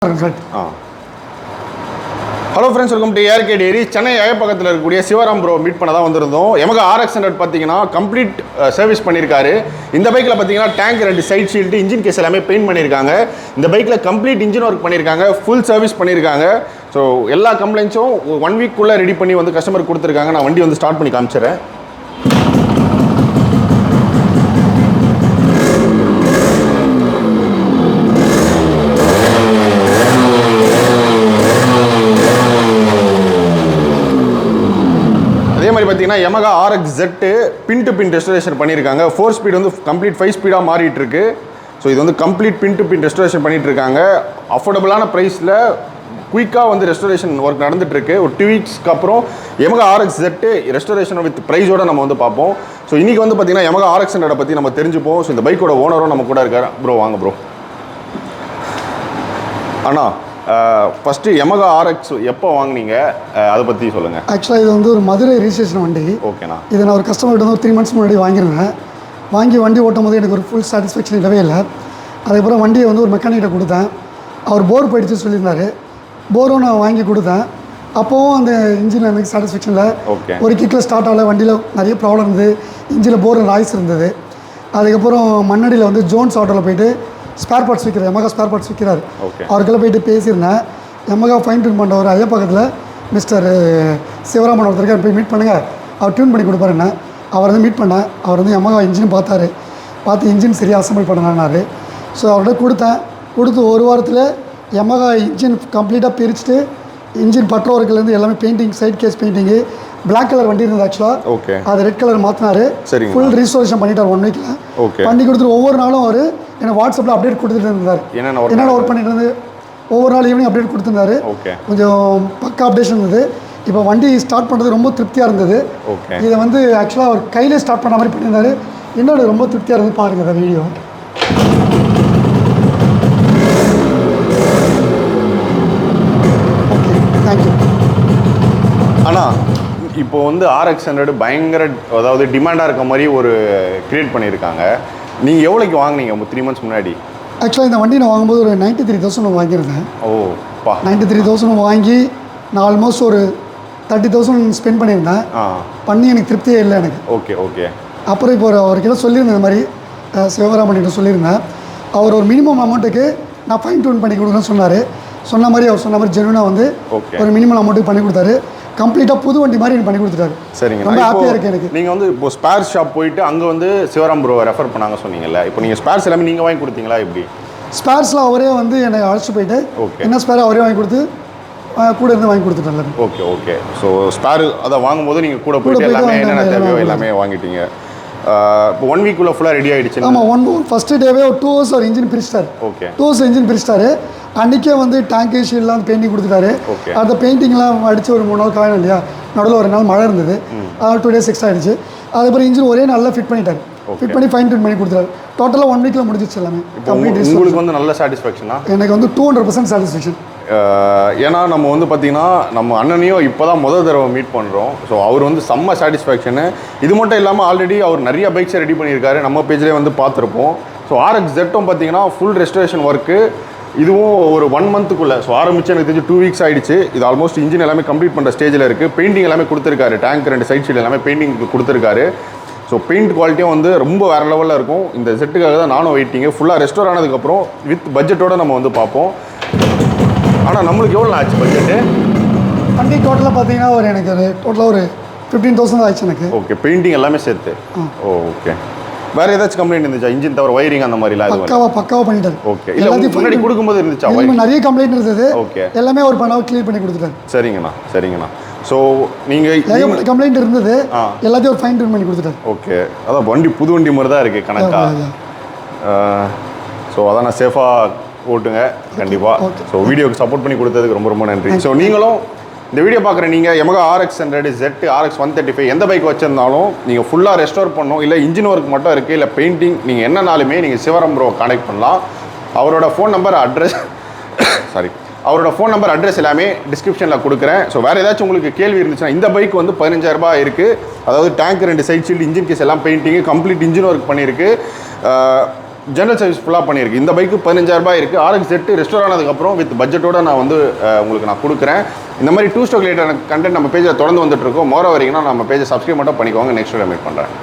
Hello friends, welcome to ARK Diaries. Chennai AYAPAKKAM இருக்கக்கூடிய Sivaram bro meet பண்ண தான் வந்திருந்தோம். YAMAHA RX100 பாத்தீங்கன்னா கம்ப்ளீட் சர்வீஸ் பண்ணிருக்காரு. இந்த பைக்ல பாத்தீங்கன்னா டேங்க் ரெண்டு சைடு ஷீல்ட், இன்ஜின் கேஸ் எல்லாமே பெயிண்ட் பண்ணிருக்காங்க. இந்த பைக்ல கம்ப்ளீட் இன்ஜின் வர்க் பண்ணிருக்காங்க, ஃபுல் சர்வீஸ் பண்ணிருக்காங்க. சோ எல்லா கம்ப்ளைண்ட்ஸும் 1 வீக் குள்ள ரெடி பண்ணி வந்து கஸ்டமருக்கு கொடுத்திருக்காங்க. நான் வண்டி வந்து ஸ்டார்ட் பண்ணி காமிச்சறேன். பார்த்தீங்கன்னா YAMAHA RXZ pin to pin restoration பண்ணியிருக்காங்க. 4 ஸ்பீட் வந்து கம்ப்ளீட் 5 ஸ்பீடாக மாறிட்டு இருக்கு. ஸோ இது வந்து complete pin to pin restoration பண்ணிட்டு இருக்காங்க. அஃபோர்டபுளான ப்ரைஸில் குயிக்காக வந்து ரெஸ்டோரேஷன் ஒர்க் நடந்துட்டு இருக்கு. ஒரு 2 வீக்ஸ்க்கு அப்புறம் YAMAHA RXZ ரெஸ்டோரேஷன் வித் ப்ரைஸோட நம்ம வந்து பார்ப்போம். ஸோ இன்னைக்கு வந்து பார்த்தீங்கன்னா YAMAHA RX100 பற்றி நம்ம தெரிஞ்சுப்போம். ஸோ இந்த பைக்கோட ஓனரும் நம்ம கூட இருக்காரு. ப்ரோ வாங்க ப்ரோ. அண்ணா ஃபஸ்ட்டு YAMAHA RX எப்போ வாங்கினீங்க அதை பற்றி சொல்லுங்கள். ஆக்சுவலாக இது வந்து ஒரு மதுரை ரிஜிஸ்ட்ரேஷன் வண்டி. ஓகேண்ணா. இதை நான் ஒரு கஸ்டமர்கிட்ட வந்து 3 months முன்னாடி வாங்கியிருந்தேன். வாங்கி வண்டி ஓட்டும் போது எனக்கு ஒரு ஃபுல் சாட்டிஸ்ஃபேக்ஷன் இல்லவே இல்லை. அதுக்கப்புறம் வண்டியை வந்து ஒரு மெக்கானிக்கிட்ட கொடுத்தேன். அவர் போர் போயிடுச்சு சொல்லியிருந்தார். போரும் நான் வாங்கி கொடுத்தேன். அப்போவும் அந்த இன்ஜின் எனக்கு சாட்டிஸ்ஃபேக்ஷன் இல்லை. ஒரு கிக்கில் ஸ்டார்ட் ஆகலை. வண்டியில் நிறைய ப்ராப்ளம் இருந்தது. இன்ஜினில் போர் நாய்ஸ் இருந்தது. அதுக்கப்புறம் மண்ணடியில் வந்து ஜோன்ஸ் ஆட்டோவில் போயிட்டு ஸ்பேர் பார்ட்ஸ் விற்கிறார், YAMAHA ஸ்பேர் பார்ட்ஸ் விற்கிறார். அவருக்கெல்லாம் போயிட்டு பேசியிருந்தேன். YAMAHA ஃபைன் டியூன் பண்ணுற ஒரு ஐயப்பக்கத்தில் மிஸ்டர் சிவராமன் ஒருத்தருக்கு போய் மீட் பண்ணுங்கள், அவர் டியூன் பண்ணி கொடுப்பாருன்னு. அவர் வந்து மீட் பண்ணேன். அவர் வந்து YAMAHA இன்ஜின் பார்த்து இன்ஜின் சரியாக அசம்பிள் பண்ணனாரு. ஸோ அவர்கிட்ட கொடுத்து ஒரு வாரத்தில் YAMAHA இன்ஜின் கம்ப்ளீட்டாக பிரிச்சுட்டு இன்ஜின் பட்ரோ ஒர்க்கிலேருந்து எல்லாமே painting, side case painting, black colour வண்டி இருந்தது ஆக்சுவலாக. அது ரெட் கலர் மாற்றினாரு. ஃபுல் ரீஸ்டோரேஷன் பண்ணிட்டார் 1 வீக்கில். பண்ணி கொடுத்துட்டு ஒவ்வொரு நாளும் அவர் எனக்கு வாட்ஸ்அப்பில் அப்டேட் கொடுத்துட்டு இருந்தார். என்னென்ன ஒர்க் பண்ணிட்டு இருந்து ஒவ்வொரு நாள் ஈவினிங் அப்டேட் கொடுத்துருந்தாரு. கொஞ்சம் பக்கா அப்டேஷன் இருந்தது. இப்போ வண்டி ஸ்டார்ட் பண்ணுறது ரொம்ப திருப்தியாக இருந்தது. இதை வந்து ஆக்சுவலாக அவர் கையிலே ஸ்டார்ட் பண்ண மாதிரி பண்ணியிருந்தாரு. இன்னொரு ரொம்ப திருப்தியாக இருந்து பாருங்க அந்த வீடியோ. Okay, thank you. ஆனால் இப்போ வந்து RX100 பயங்கர அதாவது டிமாண்டாக இருக்க மாதிரி ஒரு கிரியேட் பண்ணியிருக்காங்க. நீங்கள் எவ்வளோக்கு வாங்கினீங்க 3 months முன்னாடி? ஆக்சுவலாக இந்த வண்டி நான் வாங்கும்போது ஒரு 93,000 வாங்கியிருந்தேன். ஓ பா. 93,000 வாங்கி நான் ஆல்மோஸ்ட் ஒரு 30,000 ஸ்பெண்ட் பண்ணியிருந்தேன். பண்ணி எனக்கு திருப்தியே இல்லை எனக்கு. ஓகே. அப்புறம் இப்போ அவர்கிட்ட சொல்லியிருந்தேன், இந்த மாதிரி சிவராமன்கிட்ட சொல்லியிருந்தேன். அவர் ஒரு மினிமம் அமௌண்ட்டுக்கு நான் ஃபைன் டியூன் பண்ணி கொடுக்குறேன்னு சொன்னார். சொன்ன மாதிரி ஜெனுவனாக வந்து ஒரு மினிமம் அமௌண்ட்டுக்கு பண்ணி கொடுத்தாரு. கம்ப்ளீட்டாக புது வண்டி மாதிரி எனக்கு பண்ணி கொடுத்துட்டாரு. சரிங்க, ரொம்ப ஹாப்பியாக இருக்குது எனக்கு. நீங்கள் வந்து இப்போ ஸ்பேர்ஸ் ஷாப் போயிட்டு அங்கே வந்து சிவராம் ப்ரோ ரெஃபர் பண்ணாங்க சொன்னீங்கல்ல, இப்போ நீங்கள் ஸ்பேர்ஸ் எல்லாமே நீங்கள் வாங்கி கொடுத்தீங்களா எப்படி? ஸ்பேர்ஸ்லாம் அவரே வந்து என்னை அழைச்சிட்டு போயிட்டு என்ன ஸ்பேர் அவரே வாங்கி கொடுத்து கூட இருந்து வாங்கி கொடுத்துட்டாங்க. ஓகே. ஸோ ஸ்பேர் அதை வாங்கும்போது நீங்கள் கூட போயிட்டு எல்லாமே என்னென்ன தேவையோ எல்லாமே வாங்கிட்டீங்க. இப்போ 1 வீக்குள்ள ஃபுல்லாக ரெடி ஆகிடுச்சு. ஆமாம், ஃபஸ்ட்டு டேவே ஒரு 2 hours ஒரு இன்ஜின் பிரிச்சிட்டாரு. 2 hours இன்ஜின் பிரிச்சிட்டாரு. அன்றைக்கே வந்து டேங்கு ஷீல்ட்லாம் பெயிண்டிங் கொடுத்துட்டாரு. அந்த பெயிண்டிங்லாம் அடித்து ஒரு 3 நாள் காயம் இல்லையா, நடுவில் ஒரு நாள் மழை இருந்தது. 2 days எக்ஸ்ட்ரா ஆகிடுச்சு. அதுக்கப்புறம் இன்ஜின் ஒரே நல்லா ஃபிட் பண்ணிட்டார். ஃபிட் பண்ணி ஃபைன் டியூன் பண்ணி கொடுத்தாரு. டோட்டலாக 1 வீக்கில் முடிஞ்சிச்சு எல்லாமே. உங்களுக்கு வந்து நல்ல சாட்டிஸ்ஃபேக்ஷனா? எனக்கு வந்து 200% சாட்டிஸ்ஃபேக்ஷன். ஏன்னா நம்ம வந்து பார்த்திங்கன்னா நம்ம அண்ணனையும் இப்போ தான் முதல் தடவை மீட் பண்ணுறோம். ஸோ அவர் வந்து செம்ம சாட்டிஸ்ஃபேக்ஷனு. இது மட்டும் இல்லாமல் ஆல்ரெடி அவர் நிறைய பைக்ஸை ரெடி பண்ணியிருக்காரு, நம்ம பேஜ்லேயே வந்து பார்த்துருப்போம். ஸோ RXZம் பார்த்தீங்கன்னா ஃபுல் ரெஸ்டரேஷன் ஒர்க்கு. இதுவும் ஒரு 1 monthக்குள்ளே. ஸோ ஆரம்பிச்சு எனக்கு தெரிஞ்சு 2 weeks ஆகிடுச்சு. இது ஆல்மோஸ்ட் இன்ஜின் எல்லாமே கம்ப்ளீட் பண்ணுற ஸ்டேஜில் இருக்குது. பெயிண்டிங் எல்லாமே கொடுத்துருக்காரு. டேங்க் 2 சைட் ஷீட் எல்லாமே பெயிண்டிங் கொடுத்துருக்காரு. ஸோ பெயிண்ட் குவாலிட்டியும் வந்து ரொம்ப வேறு லெவலில் இருக்கும். இந்த செட்டுக்காக தான் நானும் வெயிட்டிங்கு. ஃபுல்லாக ரெஸ்டோர் ஆனதுக்கப்புறம் வித் பட்ஜெட்டோடு நம்ம வந்து பார்ப்போம். ஆனால் நம்மளுக்கு எவ்வளோ ஆச்சு பட்ஜெட்டு? வண்டி டோட்டலாக பார்த்தீங்கன்னா ஒரு எனக்கு ஒரு டோட்டலாக ஒரு 15,000 ஆச்சு எனக்கு. ஓகே, பெயிண்டிங் எல்லாமே சேர்த்து. ஓகே. வேறு ஏதாச்சும் கம்ப்ளைண்ட் இருந்துச்சா? இன்ஜின் தவிர ஒயரிங் அந்த மாதிரிலாம் பக்காவாக பண்ணிட்டாரு. ஓகே. இல்லை முன்னாடி கொடுக்கும்போது இருந்துச்சா? நிறைய கம்ப்ளைண்ட் இருந்தது. ஓகே, எல்லாமே ஒரு பண்ணால் கிளியர் பண்ணி கொடுத்துட்டாரு. சரிங்கண்ணா. ஸோ நீங்கள் கம்ப்ளைண்ட் இருந்தது, எல்லாத்தையும் ஒரு ஃபைன் டியூன் பண்ணி கொடுத்துட்டாரு. ஓகே. அதான் வண்டி புது வண்டி மாதிரி தான் இருக்குது கணக்கா. ஸோ அதான் நான் சேஃபாக ஓட்டுங்க கண்டிப்பாக. ஸோ வீடியோக்கு சப்போர்ட் பண்ணி கொடுத்ததுக்கு ரொம்ப நன்றி. ஸோ நீங்களும் இந்த வீடியோ பார்க்குற நீங்கள் YAMAHA RX100, Z, RX135 எந்த பைக் வச்சுருந்தாலும் நீங்கள் ஃபுல்லாக ரெஸ்டோர் பண்ணணும், இல்லை இன்ஜின் ஒர்க் மட்டும் இருக்குது, இல்லை பெயிண்டிங், நீங்கள் என்னன்னாலுமே நீங்கள் சிவராம் ப்ரோவை கான்டாக்ட் பண்ணலாம். அவரோட ஃபோன் நம்பர் அட்ரஸ் எல்லாமே டிஸ்கிரிப்ஷனில் கொடுக்குறேன். ஸோ வேறு ஏதாச்சும் உங்களுக்கு கேள்வி இருந்துச்சுன்னா, இந்த பைக் வந்து 15,000 ரூபாய் இருக்குது. அதாவது tank 2 side shield, engine case எல்லாம் பெயிண்டிங்கு, கம்ப்ளீட் இன்ஜின் ஒர்க் பண்ணியிருக்கு. ஜென்ரல் சர்வீஸ் ஃபுல்லாக பண்ணியிருக்கு. இந்த பைக்கு 15,000 இருக்குது. RXZ ரெஸ்டோர் ஆனதுக்கப்புறம் வித் பட்ஜெட்டோட நான் வந்து உங்களுக்கு நான் கொடுக்குறேன். இந்த மாதிரி 2 ஸ்டோக் ரிலேட்டட் கண்டென்ட் நம்ம பேஜில் தொடர்ந்து வந்துட்டு இருக்கோம். மோரோவர் வரைக்கும் நம்ம பேஜை சப்ஸ்கிரைப் மட்டும் பண்ணிக்கோங்க. நெக்ஸ்ட் வீடியோ மீட் பண்ணுறேன்.